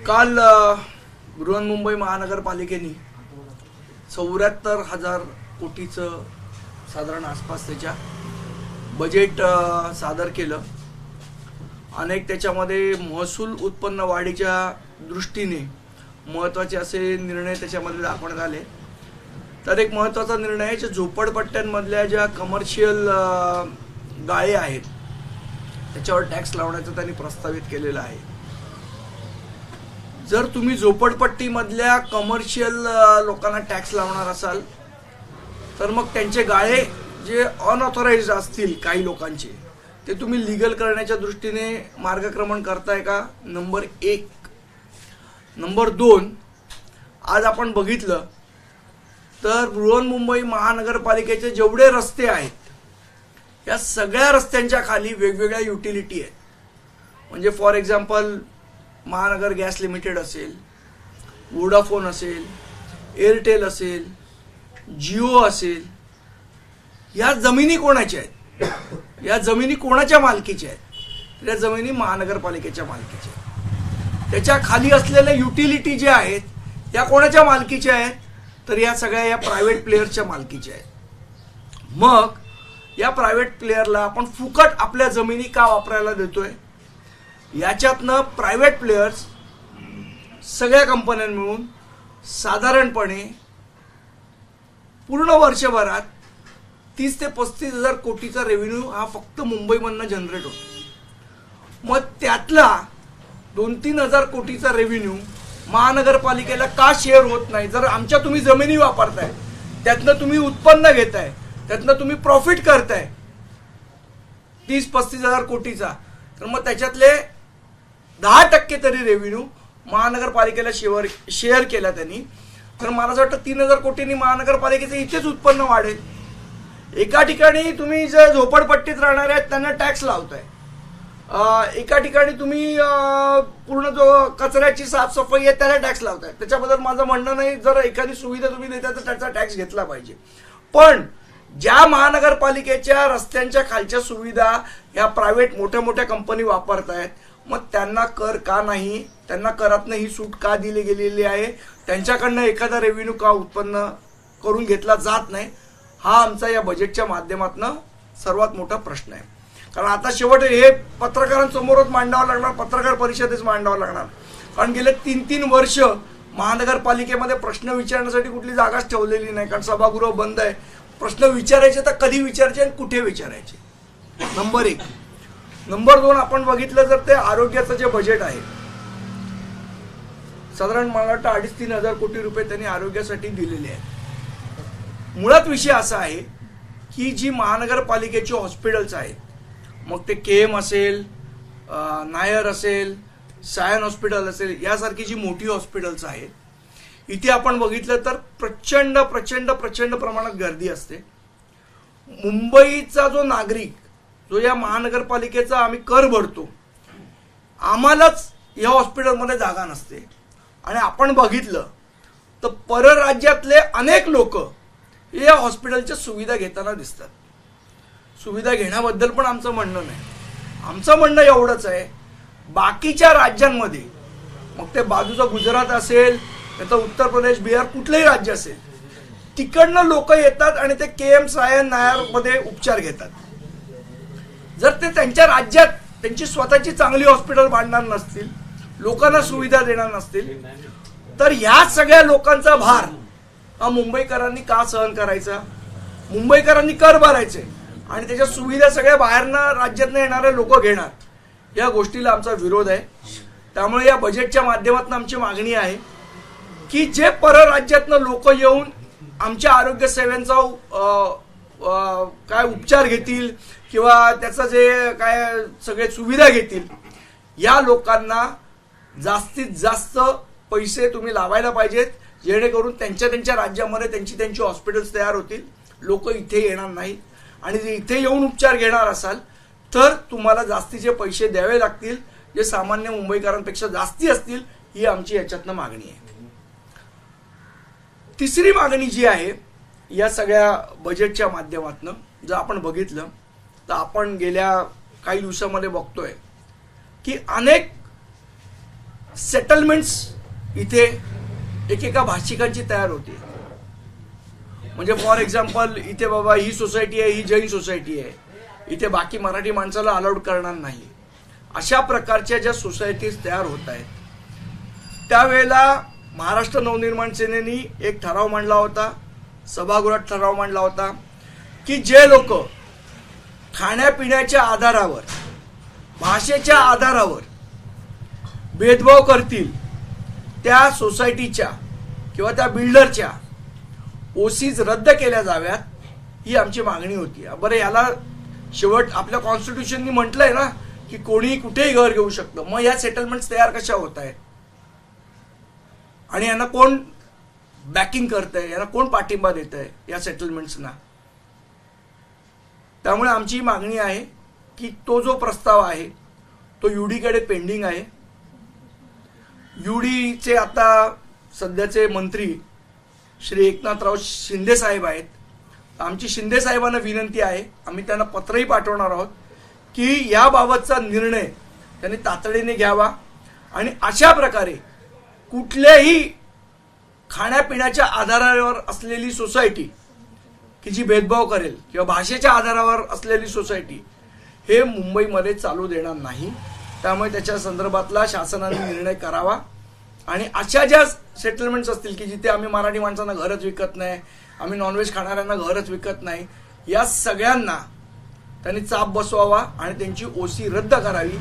काल बृहन्मुंबई महानगरपालिकेने 74,000 कोटीचं साधारण आसपास त्याच्या बजेट सादर केलं. अनेक त्याच्यामध्ये महसूल उत्पन्न वाढीच्या दृष्टीने महत्त्वाचे असे निर्णय त्याच्यामध्ये दाखवण्यात आले. तर एक महत्त्वाचा निर्णय आहे, झोपडपट्ट्यांमधल्या ज्या कमर्शियल गाळे आहेत त्याच्यावर टॅक्स लावण्याचा त्यांनी प्रस्तावित केलेला आहे. जर तुम्ही झोपडपट्टीमधल्या कमर्शियल लोकांना टॅक्स लावणार असाल तर मग त्यांचे गाळे जे अनऑथराइज्ड असतील काही लोकांचे ते तुम्ही लीगल करण्याच्या दृष्टीने मार्गक्रमण करताय का? नंबर 1. नंबर 2, आज आपण बघितलं तर बृहन्मुंबई महानगरपालिकेचे जेवढे रस्ते आहेत या सगळ्या रस्त्यांच्या खाली वेगवेगळ्या युटिलिटी आहेत. म्हणजे फॉर एक्झाम्पल महानगर गॅस लिमिटेड असेल, वोडाफोन असेल, एअरटेल असेल, जिओ असेल, या जमिनी कोणाच्या आहेत? या जमिनी कोणाच्या मालकीच्या आहेत? या जमिनी महानगरपालिकेच्या मालकीच्या आहेत. त्याच्या खाली असलेल्या युटिलिटी ज्या आहेत या कोणाच्या मालकीच्या आहेत? तर या सगळ्या या प्रायव्हेट प्लेयर्सच्या मालकीच्या आहेत. मग या प्रायव्हेट प्लेयरला आपण फुकट आपल्या जमिनी का वापरायला देतोय? याच्यातनं प्रायव्हेट प्लेयर्स सगळ्या कंपन्यां मिळून साधारणपणे पूर्ण वर्षभरात 30 ते 35,000 कोटीचा रेव्हेन्यू हा फक्त मुंबईमधनं जनरेट होतो. मग त्यातला 2-3 हजार कोटीचा रेव्हेन्यू महानगरपालिकेला का शेअर होत नाही? जर आमच्या तुम्ही जमिनी वापरताय, त्यातनं तुम्ही उत्पन्न घेताय, त्यातनं तुम्ही प्रॉफिट करताय 30-35 हजार कोटीचा, तर मग त्याच्यातले 10% तरी रेव्हेन्यू महानगरपालिकेला शेअर केला त्यांनी. तर मला असं वाटतं 3,000 कोटींनी महानगरपालिकेचं इथेच उत्पन्न वाढेल. एका ठिकाणी तुम्ही जे झोपडपट्टीत राहणारे आहेत त्यांना टॅक्स लावताय, एका ठिकाणी तुम्ही पूर्ण जो कचऱ्याची साफसफाई आहे त्याला टॅक्स लावताय. त्याच्याबद्दल माझं म्हणणं नाही, जर एखादी सुविधा तुम्ही देता तर त्याचा टॅक्स घेतला पाहिजे. पण ज्या महानगरपालिकेच्या रस्त्यांच्या खालच्या सुविधा या प्रायव्हेट मोठ्या मोठ्या कंपनी वापरतायत, मग त्यांना कर का नाही? त्यांना करातनं ही सूट का दिली गेलेली आहे? त्यांच्याकडनं एखादा रेव्हेन्यू का उत्पन्न करून घेतला जात नाही? हा आमचा या बजेटच्या माध्यमातून सर्वात मोठा प्रश्न आहे. कारण आता शेवट हे पत्रकारांसमोरच मांडावं लागणार, पत्रकार परिषदेच मांडावं लागणार. कारण गेले 3-3 वर्ष महानगरपालिकेमध्ये प्रश्न विचारण्यासाठी कुठली जागाच ठेवलेली नाही, कारण सभागृह बंद आहे. प्रश्न विचारायचे तर कधी विचारायचे आणि कुठे विचारायचे? नंबर 1. नंबर 2, आपण बघितलं जर ते आरोग्याचं जे बजेट आहे साधारण मला वाटतं 2,500-3 हजार कोटी रुपये त्यांनी आरोग्यासाठी दिलेले आहेत. मुळात विषय असा आहे की जी महानगरपालिकेची हॉस्पिटल्स आहेत, मग ते केएम असेल, नायर असेल, सायन हॉस्पिटल असेल, यासारखी जी मोठी हॉस्पिटल्स आहेत, इथे आपण बघितलं तर प्रचंड प्रचंड प्रचंड प्रमाणात गर्दी असते. मुंबईचा जो नागरिक जो या महानगरपालिकेचा आम्ही कर भरतो, आम्हालाच या हॉस्पिटलमध्ये जागा नसते. आणि आपण बघितलं तर परराज्यातले अनेक लोक या हॉस्पिटलच्या सुविधा घेताना दिसतात. सुविधा घेण्याबद्दल पण आमचं म्हणणं नाही. आमचं म्हणणं एवढंच आहे, बाकीच्या राज्यांमध्ये, मग ते बाजूचं गुजरात असेल, तर उत्तर प्रदेश, बिहार, कुठलंही राज्य असेल, तिकडनं लोक येतात आणि ते केएम, सायन, नायरमध्ये उपचार घेतात. जर ते त्यांच्या राज्यात त्यांची स्वतःची चांगली हॉस्पिटल बांधणार नसतील, लोकांना सुविधा देणार नसतील, तर ह्या सगळ्या लोकांचा भार हा मुंबईकरांनी का सहन करायचा? मुंबईकरांनी कर भरायचे आणि त्याच्या सुविधा सगळ्या बाहेरनं राज्यातनं येणारे लोक घेणार. या गोष्टीला आमचा विरोध आहे. त्यामुळे या बजेटच्या माध्यमातून आमची मागणी आहे की जे परराज्यातनं लोक येऊन आमच्या आरोग्य सेवांचा काय उपचार घेतील किंवा त्याचं जे काय सगळे सुविधा घेतील, या लोकांना जास्तीत जास्त पैसे तुम्ही लावायला पाहिजेत, जेणेकरून त्यांच्या राज्यामध्ये त्यांची हॉस्पिटल्स तयार होतील, लोक इथे येणार नाहीत. आणि जे इथे येऊन उपचार घेणार असाल तर तुम्हाला जास्तीचे पैसे द्यावे लागतील, जे सामान्य मुंबईकरांपेक्षा जास्ती असतील. ही आमची याच्यातनं मागणी आहे. तिसरी मागणी जी आहे या सगळ्या बजेटच्या माध्यमातून जर आपण बघितलं तर आपण गेल्या काही दिवसामध्ये बघतोय की अनेक सेटलमेंट्स इथे एकेका भाषिकांची तयार होते. म्हणजे फॉर एक्झाम्पल इथे बाबा ही सोसायटी आहे, ही जैन सोसायटी आहे, इथे बाकी मराठी माणसाला अलाउड करणार नाही. अशा प्रकारच्या ज्या सोसायटीज तयार होत आहेत त्यावेळेला महाराष्ट्र नवनिर्माण सेनेनी एक ठराव मांडला होता, सभागृहात ठराव मांडला होता की जे लोक खाण्यापिण्याच्या आधारावर, भाषेच्या आधारावर भेदभाव करतील त्या सोसायटीच्या किंवा त्या बिल्डरच्या ओसीज रद्द केल्या जाव्यात, ही आमची मागणी होती. बरं, याला शेवट आपल्या कॉन्स्टिट्यूशननी म्हटलंय ना की कोणी कुठेही घर घेऊ शकतं. मग या सेटलमेंट्स तयार कशा होत आहेत आणि यांना कोण बॅकिंग करतंय, यांना कोण पाठिंबा देत आहे या सेटलमेंट्सना? त्यामुळे आमची मागणी आहे की तो जो प्रस्ताव आहे तो यूडीकडे पेंडिंग आहे. यूडीचे आता सध्याचे मंत्री श्री एकनाथराव शिंदे साहेब आहेत. आमची शिंदे साहेबांना विनंती आहे, आम्ही त्यांना पत्रही पाठवणार आहोत की याबाबतचा निर्णय त्यांनी तातडीने घ्यावा आणि अशा प्रकारे कुठल्याही खाण्यापिण्याच्या आधारावर असलेली सोसायटी की जी भेदभाव करेल किंवा भाषेच्या आधारावर असलेली सोसायटी हे मुंबईमध्ये चालू देणार नाही. त्यामुळे त्याच्या संदर्भातला शासनाने निर्णय करावा आणि अशा ज्या सेटलमेंट्स असतील की जिथे आम्ही मराठी माणसांना घरच विकत नाही, आम्ही नॉनव्हेज खाणाऱ्यांना घरच विकत नाही, या सगळ्यांना त्यांनी चाप बसवावा आणि त्यांची ओसी रद्द करावी,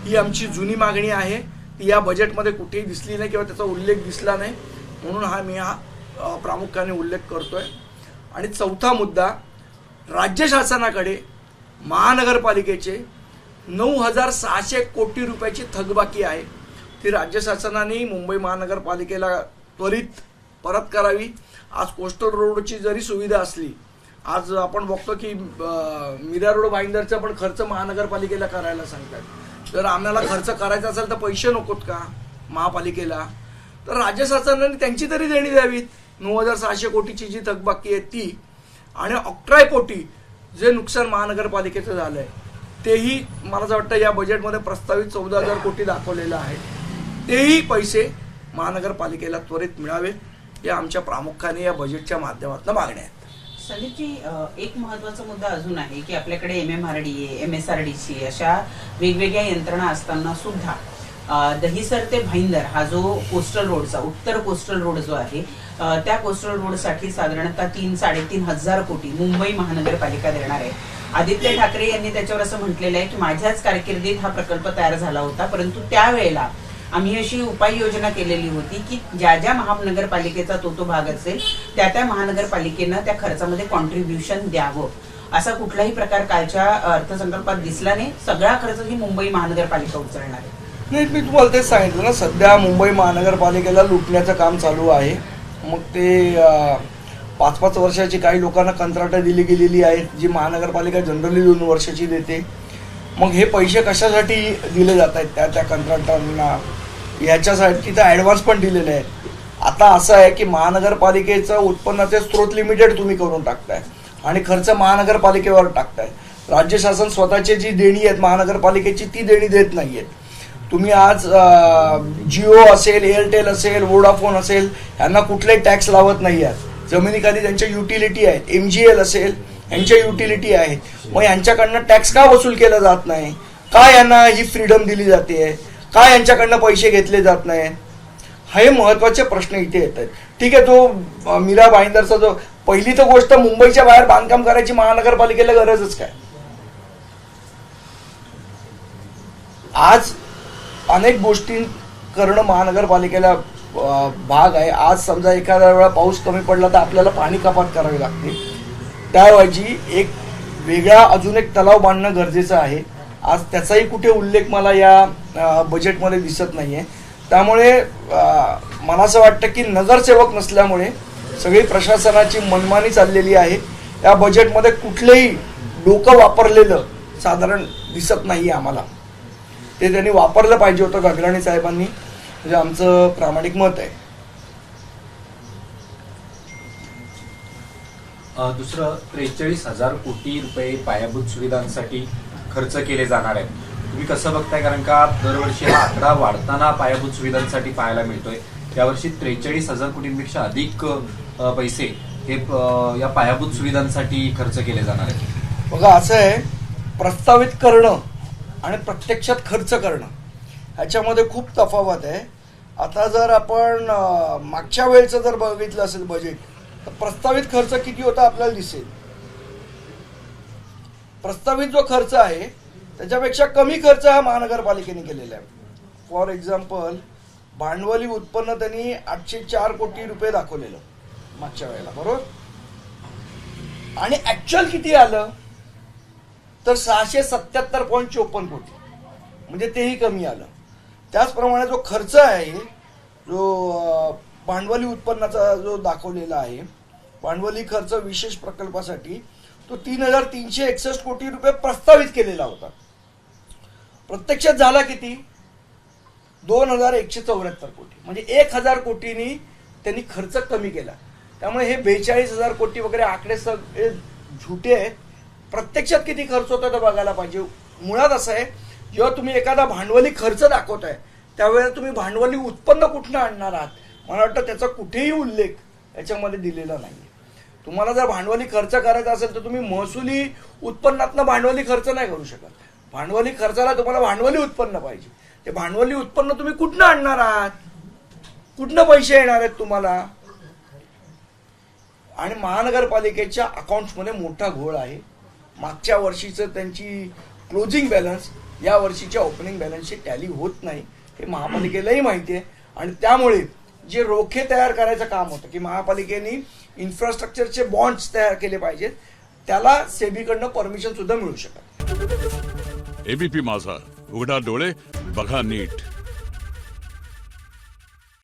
ही आमची जुनी मागणी आहे. ती या बजेटमध्ये कुठेही दिसली नाही किंवा त्याचा उल्लेख दिसला नाही, म्हणून मी प्रामुख्याने उल्लेख करतोय. आणि चौथा मुद्दा, राज्य शासनाकडे महानगरपालिकेचे 9,600 कोटी रुपयाची थकबाकी आहे. ती राज्य शासनाने मुंबई महानगरपालिकेला त्वरित परत करावी. आज कोस्टल रोडची जरी सुविधा असली, आज आपण बघतो की मीरा रोड भाईंदरचा पण खर्च महानगरपालिकेला करायला सांगतात. जर आम्हाला खर्च करायचा असेल तर पैसे नकोत का महापालिकेला? तर राज्य शासनाने त्यांची तरी देणी द्यावीत. 9,600 कोटीची जी थकबाकी आहे ती, आणि 11 कोटी जे नुकसान महानगरपालिकेचं झालंय तेही मला असं वाटतं या बजेटमध्ये प्रस्तावित 14,000 कोटी दाखवलेलं आहे, तेही पैसे महानगरपालिकेला त्वरित मिळावेत. या आमच्या प्रामुख्याने या बजेटच्या माध्यमातून मागण्या आहेत. संदीपजी, एक महत्त्वाचा मुद्दा अजून आहे की आपल्याकडे MMRDA, MSRDC अशा वेगवेगळ्या यंत्रणा असताना सुद्धा दहिसर ते भाईंदर हा जो कोस्टल रोडचा, उत्तर कोस्टल रोड जो आहे, त्या कोस्टल रोडसाठी साधारणतः 3-3.5 हजार कोटी मुंबई महानगरपालिका देणार आहे. आदित्य ठाकरे यांनी त्याच्यावर असं म्हटलेलं आहे की माझ्याच कारकिर्दीत हा प्रकल्प तयार झाला होता, परंतु त्यावेळेला आम्ही अशी उपाययोजना केलेली होती की ज्या ज्या महानगरपालिकेचा तो भाग असेल त्या महानगरपालिकेनं त्या खर्चामध्ये कॉन्ट्रीब्युशन द्यावं. असा कुठलाही प्रकार कालच्या अर्थसंकल्पात दिसला नाही. सगळा खर्च ही मुंबई महानगरपालिका उचलणार आहे. नाही, मी तुम्हाला तेच सांगितलं ना, सध्या मुंबई महानगरपालिकेला लुटण्याचं काम चालू आहे. मग ते 5-5 वर्षाची काही लोकांना कंत्राटं दिली गेलेली आहेत जी महानगरपालिका जनरली 2 वर्षाची देते. मग हे पैसे कशासाठी दिले जात आहेत त्या कंत्राटांना, ह्याच्यासाठी तर ॲडव्हान्स पण दिलेले आहेत. आता असं आहे की महानगरपालिकेचं उत्पन्नाचे स्रोत लिमिटेड तुम्ही करून टाकताय आणि खर्च महानगरपालिकेवर टाकताय. राज्य शासन स्वतःची जी देणी आहेत महानगरपालिकेची ती देणी देत नाही आहेत. तुम्ही आज जिओ असेल, एअरटेल असेल, वोडाफोन असेल, यांना कुठलेही टॅक्स लावत नाही आहेत. जमिनीखाली त्यांच्या युटिलिटी आहेत. MGL असेल, यांच्या युटिलिटी आहेत. मग यांच्याकडनं टॅक्स का वसूल केला जात नाही? का यांना ही फ्रीडम दिली जाते? का यांच्याकडनं पैसे घेतले जात नाही? हे महत्वाचे प्रश्न इथे येत आहेत. ठीक आहे, तो मीरा भाईंदरचा जो, पहिली तर गोष्ट मुंबईच्या बाहेर बांधकाम करायची महानगरपालिकेला गरजच काय? आज अनेक गोष्टी करणं महानगरपालिकेला भाग आहे. आज समजा एखाद्या वेळा पाऊस कमी पडला तर आपल्याला पाणी कपात करावी लागते. त्याऐवजी एक वेगळा अजून एक तलाव बांधणं गरजेचं आहे. आज त्याचाही कुठे उल्लेख मला या बजेटमध्ये दिसत नाहीये. त्यामुळे मला असं वाटतं की नगरसेवक नसल्यामुळे सगळी प्रशासनाची मनमानी चाललेली आहे. या बजेटमध्ये कुठलेही डोकं वापरलेलं साधारण दिसत नाही आम्हाला. ते त्यांनी वापरलं पाहिजे होतं गगराणी साहेबांनी, म्हणजे आमचं प्रामाणिक मत आहे. दुसरं, 43,000 कोटी रुपये पायाभूत सुविधांसाठी खर्च केले जाणार आहेत. तुम्ही कसं बघताय, कारण का दरवर्षी हा आकडा वाढताना पायाभूत सुविधांसाठी पाहायला मिळतोय. यावर्षी 43,000 कोटींपेक्षा अधिक पैसे हे या पायाभूत सुविधांसाठी खर्च केले जाणार आहेत. बघा, असं आहे, प्रस्तावित करणं आणि प्रत्यक्षात खर्च करणं ह्याच्यामध्ये खूप तफावत आहे. आता जर आपण मागच्या वेळेचं जर बघितलं असेल बजेट, तर प्रस्तावित खर्च किती होता आपल्याला दिसेल. प्रस्तावित जो खर्च आहे त्याच्यापेक्षा कमी खर्च हा महानगरपालिकेने केलेला आहे. फॉर एक्झाम्पल, भांडवली उत्पन्न त्यांनी 804 कोटी रुपये दाखवलेलं मागच्या वेळेला, बरोबर. आणि ऍक्च्युअल किती आलं तर 677.54 कोटी, म्हणजे तेही कमी आलं. त्याचप्रमाणे जो खर्च आहे, जो भांडवली उत्पन्नाचा जो दाखवलेला आहे, भांडवली खर्च विशेष प्रकल्पासाठी, तो 3,361 कोटी रुपये प्रस्तावित केलेला होता. प्रत्यक्षात झाला किती? 2,174 कोटी, म्हणजे 1,000 कोटींनी त्यांनी खर्च कमी केला. त्यामुळे हे 42,000 कोटी वगैरे आकडे सगळे झुटे आहेत. प्रत्यक्षात किती खर्च होता ते बघायला पाहिजे. मुळात असं आहे, जेव्हा तुम्ही एखादा भांडवली खर्च दाखवताय त्यावेळेला तुम्ही भांडवली उत्पन्न कुठनं आणणार आहात, मला वाटतं त्याचा कुठेही उल्लेख याच्यामध्ये दिलेला नाही. तुम्हाला जर भांडवली खर्च करायचा असेल तर तुम्ही महसुली उत्पन्नातनं भांडवली खर्च नाही करू शकत. भांडवली खर्चाला तुम्हाला भांडवली उत्पन्न पाहिजे. ते भांडवली उत्पन्न तुम्ही कुठनं आणणार आहात, कुठनं पैसे येणार आहेत तुम्हाला. आणि महानगरपालिकेच्या अकाउंट्समध्ये मोठा घोळ आहे. मागच्या वर्षीचं त्यांची क्लोजिंग बॅलन्स या वर्षीच्या ओपनिंग बॅलन्सशी टॅली होत नाही, हे महापालिकेलाही माहिती आहे. आणि त्यामुळे जे रोखे तयार करायचं काम होतं की महापालिकेने इन्फ्रास्ट्रक्चरचे बॉन्ड्स तयार केले पाहिजेत, त्याला सेबीकडनं परमिशन सुद्धा मिळू शकत. एबीपी माझा, उघडा डोळे बघा नीट.